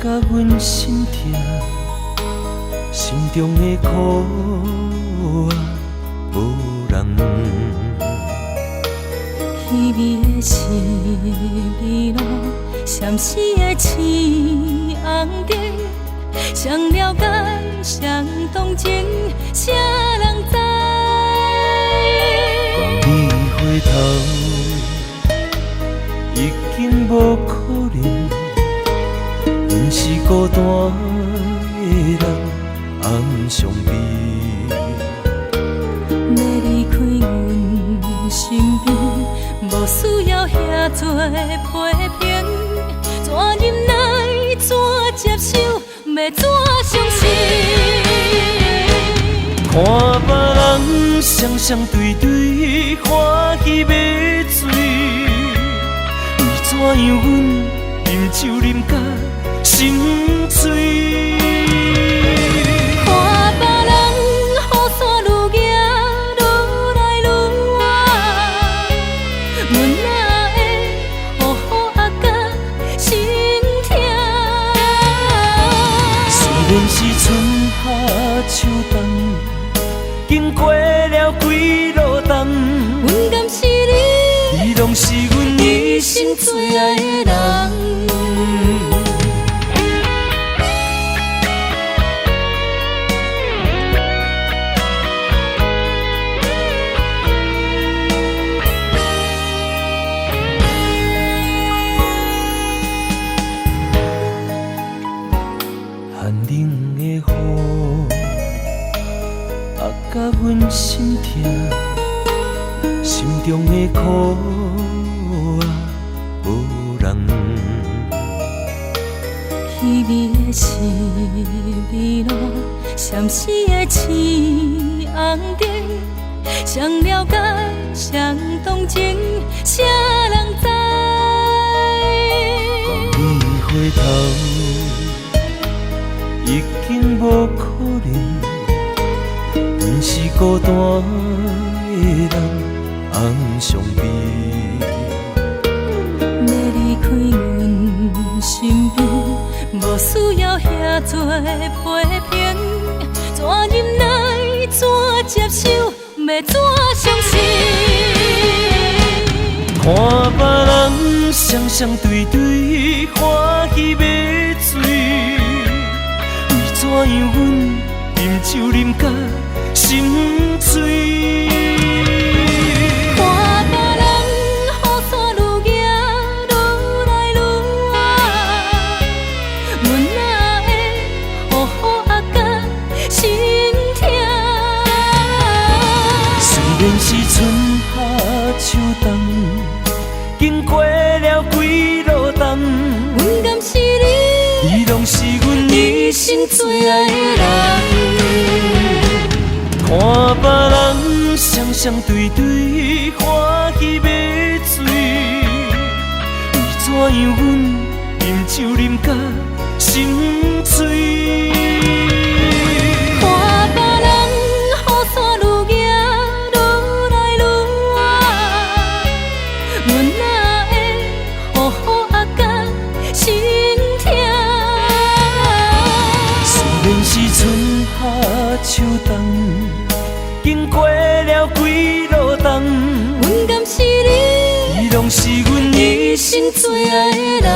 甲阮心痛，心中的苦啊无人问。稀微的是微露，闪烁的星红灯，谁了解，谁同情，谁人知？当你回头，已经无可能。阮是孤单的人，暗伤悲。要离开阮身边，无需要遐多批评，怎忍耐，怎接受，要怎相信？看别人双双对对，欢喜要醉，为怎样阮饮酒啉甲心碎？看别人雨伞愈行愈来愈晚，阮哪会好好压甲心痛？虽然是春夏秋冬，经过了几路冬，阮敢是你，你拢是阮一生最爱的人。寒冷的雨，压甲阮心痛，心中的苦啊无人问。稀微的是微露，闪烁的星红灯，谁了解，谁同情，谁人知？当你回头，已经无可能。阮是孤单的人，暗伤悲。要离开阮身边，无需要遐多批评，怎忍耐，怎接受，要怎相信？看别人双双对对，欢喜要醉，为怎样阮饮酒啉甲心碎？看别人雨伞愈行愈来愈晚，阮哪会好好压甲心痛？虽然是春夏秋冬，经过了几路冬，阮敢是你，你拢是阮一生最爱的人。看别人双双对对，欢喜要醉，为怎样阮饮酒啉甲心碎？看别人雨伞愈行愈来愈晚，阮哪会好好压甲心痛？虽然是春夏秋冬，经过了几路冬，阮敢是你，你拢是阮一生最爱的人。